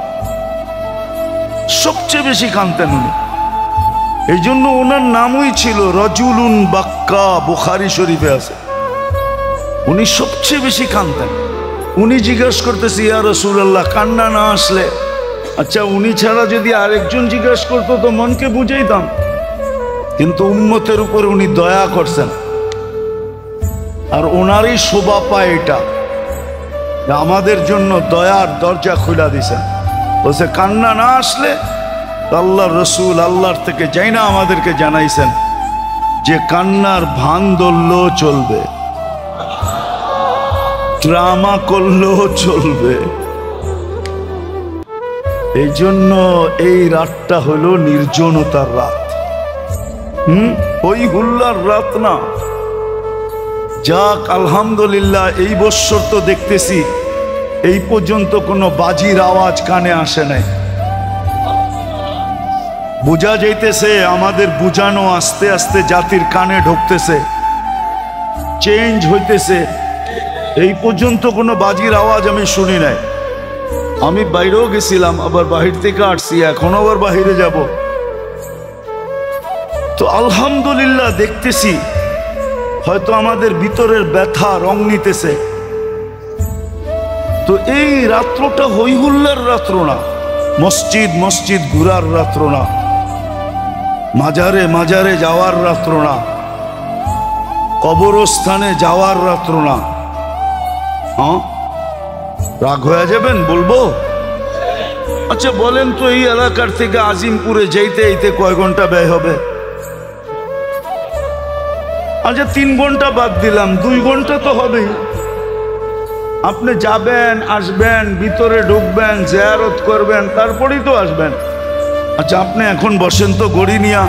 সবচেয়ে বেশি কাঁদতেন উনি, এই জন্য ওনার নামই ছিল রাজুলুন বাক্কা, বুখারী শরীফে আছে। উনি সবচেয়ে বেশি কাঁদতেন। উনি জিজ্ঞাসা করতেছে ইয়া রাসূলুল্লাহ, কান্না না আসলে? আচ্ছা, উনি ছাড়া যদি আরেকজন জিজ্ঞাসা করতো তো মনকে বুঝাইতাম, কিন্তু উম্মতের উপর উনি দয়া করছেন। আর ওনারই শোভা পায় এটা, আমাদের জন্য দয়ার দরজা খুলে দিছেন। বলছে কান্না না আসলে আল্লাহর রসুল আল্লাহর থেকে যাই না আমাদেরকে জানাইছেন যে কান্নার ভান ধরলেও চলবে, ড্রামা করলেও চলবে। এই জন্য এই রাতটা হলো নির্জনতার রাত, ওই হুল্লার রাত না। যাক আলহামদুলিল্লাহ, এই বৎসর তো দেখতেছি এই পর্যন্ত কোনো বাজির আওয়াজ কানে আসে নাই। বোঝা যাইতেছে আমাদের বুঝানো আস্তে আস্তে জাতির কানে ঢুকতেছে, চেঞ্জ হইতেছে। এই পর্যন্ত কোনো বাজির আওয়াজ আমি শুনি নাই। আমি বাইরেও গেছিলাম, আবার বাহির থেকে আসছি, এখন আবার বাহিরে যাব। তো আলহামদুলিল্লাহ দেখতেছি হয়তো আমাদের ভিতরের ব্যথা রং নিতেছে। তো এই রাত্রটা হই হুল্লার রাত্র না, মসজিদ মসজিদ ঘুরার রাত্র না, মাজারে মাজারে যাওয়ার রাত্র না, কবরস্থানে যাওয়ার রাত্র না। হ্যাঁ, রাগ হয়ে যাবেন বলবো? আচ্ছা বলেন তো, এই এলাকার থেকে আজিমপুরে যেতে এইতে কয় ঘন্টা ব্যয় হবে? আচ্ছা 3 ঘন্টা বাদ দিলাম, 2 ঘন্টা তো হবেই। আপনি যাবেন, আসবেন, ভিতরে ঢুকবেন, জিয়ারত করবেন, তারপরেই তো আসবেন। আচ্ছা আপনি এখন বসেন তো গড়ি নিয়া,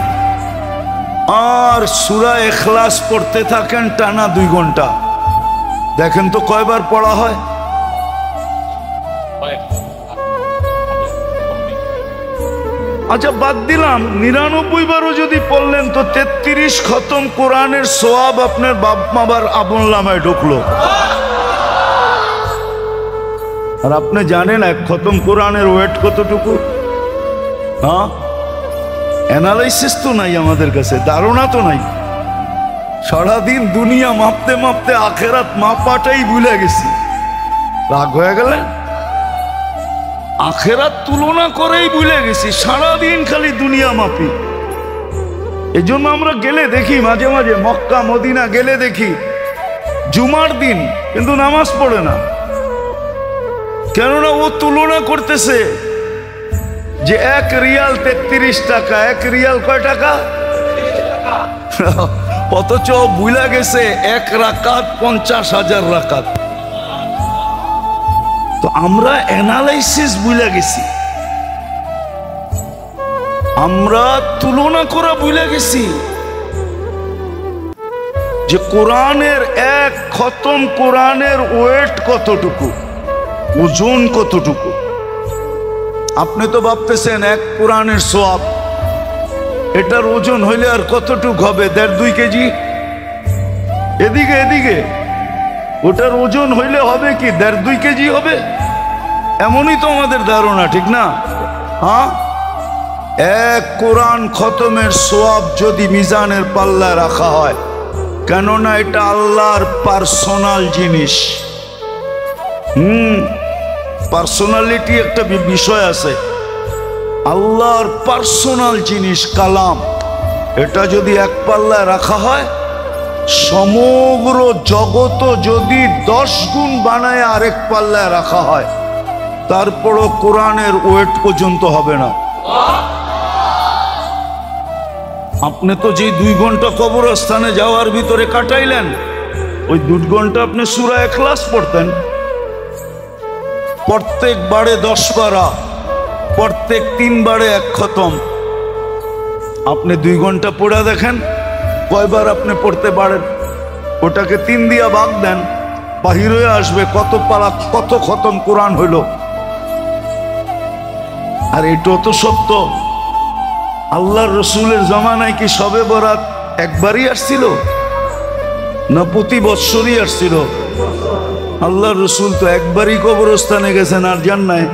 আর সূরা ইখলাস পড়তে থাকেন টানা 2 ঘন্টা, দেখেন তো কয়বার পড়া হয়? আচ্ছা বাদ দিলাম, 99 বারও যদি পড়লেন তো 33 খতম কোরআনের সওয়াব আপনার বাপ মাবার আমলনামায় ঢুকলো। আর আপনি জানেন 1 খতম কোরআনের ওয়েট কতটুকু? হ্যাঁ, অ্যানালাইসিস তো নাই আমাদের কাছে, ধারণা তো নাই। সারাদিন দুনিয়া মাপতে মাপতে আখেরাত মাপাটাই ভুলে গেছি। রাগ হয়ে গেলেন? আখেরাত তুলনা করেই ভুলে গেছি, সারাদিন খালি দুনিয়া মাপি। এই জন্য আমরা গেলে দেখি মাঝে মাঝে মক্কা মদিনা গেলে দেখি জুমার দিন কিন্তু নামাজ পড়ে না, কেননা ও তুলনা করতেছে যে 1 রিয়াল 33 টাকা, 1 রিয়াল কয় টাকা? অথচ ভুলে গেছে 1 রাকাত 50,000 রাকাত। তো আমরা অ্যানালাইসিস ভুলে গেছি, আমরা তুলনা করা ভুলে গেছি যে কোরআনের 1 খতম কোরআনের ওয়েট কতটুকু, ওজন কতটুকু। আপনি তো ভাবতেছেন 1 কোরআনের সওয়াব, এটার ওজন হইলে আর কতটুকু হবে? 1.5-2 কেজি। এদিকে এদিকে ওটার ওজন হইলে হবে কি 1.5-2 কেজি হবে? এমনই তো আমাদের ধারণা, ঠিক না? হ্যাঁ, 1 কোরআন খতমের সওয়াব যদি মিজানের পাল্লায় রাখা হয়, কেননা এটা আল্লাহর পার্সোনাল জিনিস। পার্সোনালিটি একটা বিষয় আছে, আল্লাহর পার্সোনাল জিনিস কালাম, এটা যদি 1 পাল্লায় রাখা হয়, সমগ্র জগত যদি 10 গুণ বানায় আরেক পাল্লায় রাখা হয়, তারপরও কোরআনের ওয়েট পর্যন্ত হবে না। আপনি তো যে 2 ঘন্টা কবরস্থানে যাওয়ার ভিতরে কাটাইলেন, ওই 2 ঘন্টা আপনি সূরা ইখলাস পড়তেন, প্রত্যেক বারে 10 পারা, প্রত্যেক 3 বারে 1 খতম। আপনি 2 ঘন্টা পড়া দেখেন কয়বার আপনি পড়তে পারেন, ওটাকে 3 দিয়া ভাগ দেন, বাহির হয়ে আসবে কত পারা কত খতম কোরআন হইল। আর এটাও তো সত্য, আল্লাহর রসুলের জামানায় কি শবে বরাত একবারই আসছিল না প্রতি বৎসরই আসছিল? আল্লাহর রসুল তো একবারই কবরস্থানে গেছেন আর যান নাই,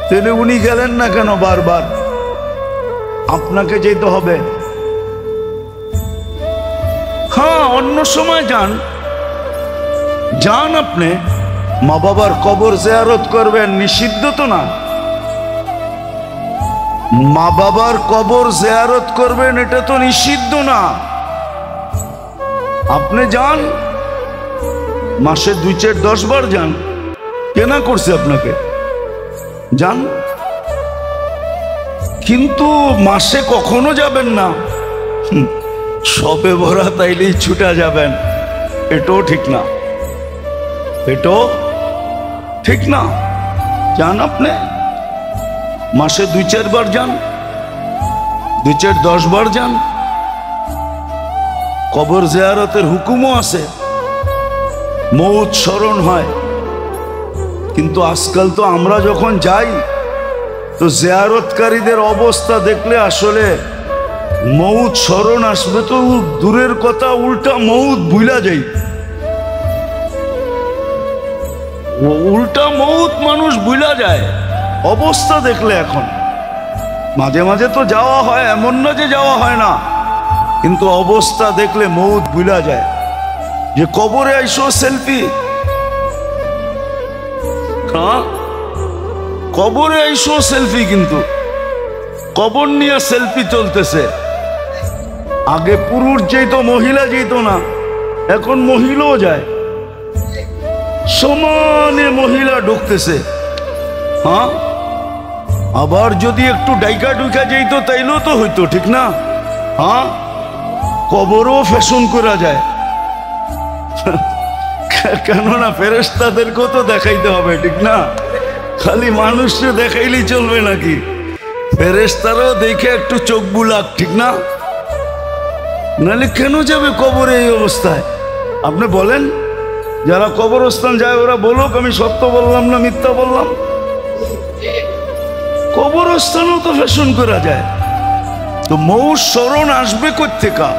তাহলে উনি গেলেন না কেন বারবার? আপনাকে যেতে হবে। হ্যাঁ, অন্য সময় যান, আপনি মা বাবার কবর জিয়ারত করবেন, নিষিদ্ধ তো না। মা বাবার কবর জিয়ারত করবেন, এটা তো নিষিদ্ধ না। আপনি যান, মাসে 2-4-10 বার যান, কেনা করছে আপনাকে? যান, কিন্তু মাসে কখনো যাবেন না। শবে বরাত আইলেই ছুটা যাবেন, এটাও ঠিক না, এটাও ঠিক না। যান, আপনি মাসে 2-4 বার যান, 2-4-10 বার যান, কবর জিয়ারতের হুকুমও আছে, মৌত স্মরণ হয়। কিন্তু আজকাল তো আমরা যখন যাই তো জিয়ারতকারীদের অবস্থা দেখলে আসলে মৌত স্মরণ আসবে তো দূরের কথা, উল্টা মৌত ভুলা যাই। উল্টা মৌত মানুষ ভুলা যায় অবস্থা দেখলে। এখন মাঝে মাঝে তো যাওয়া হয়, এমন না যে যাওয়া হয় না, কিন্তু অবস্থা দেখলে মৌত ভুলা যায়। যে কবরে আইসো সেলফি, হ্যাঁ কবরে আইসো সেলফি, কিন্তু কবর নিয়ে সেলফি চলতেছে। আগে পুরুষ যেত, মহিলা যেত না, এখন মহিলাও যায়, সমানে মহিলা ঢুকতেছে। হ্যাঁ আবার যদি একটু ডাইকা ডুইকা যেত তাইলেও তো হইতো, ঠিক না? হ্যাঁ কবরও ফ্যাশন করা যায়, কেননা ফেরেশতাদেরকেও তো দেখাইতে হবে, ঠিক না? খালি মানুষকে দেখাইলেই চলবে নাকি? ফেরেশতারাও দেখে একটু চোখ বুলাক, ঠিক না? নাহলে কেন যাবে কবরে এই অবস্থায়? আপনি বলেন, যারা কবরস্থান যায় ওরা বলুক আমি সত্য বললাম না মিথ্যা বললাম। কবরস্থানও তো ফ্যাশন করা যায়। তো মৌত স্মরণ আসবে কোত্থেকা?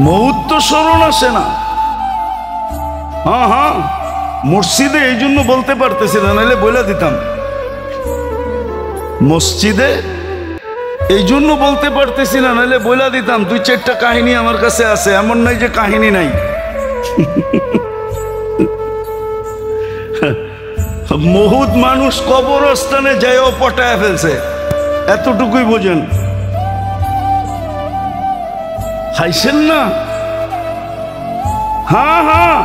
মৌত তো স্মরণ আসে না। হ্যাঁ হ্যাঁ মসজিদে এই জন্য বলতে পারতেছি না, নাহলে বলে দিতাম। মসজিদে এই জন্য বলতে পারতেছি না, নাহলে বলে দিতাম। দুই চারটা কাহিনী আমার কাছে আছে, এমন নাই যে কাহিনী নাই। বহুত মানুষ কবরস্থানে যাইও পটায় ফেলছে, এতটুকুই বোঝেন। হাইছেন না? হ্যাঁ হ্যাঁ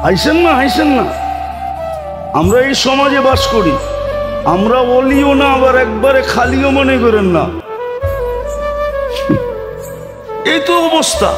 হাইছেন না, হাইছেন না। আমরা এই সমাজে বাস করি, আমরা বলিও না আবার একবারে খালিও মনে করেন না। এই তো অবস্থা।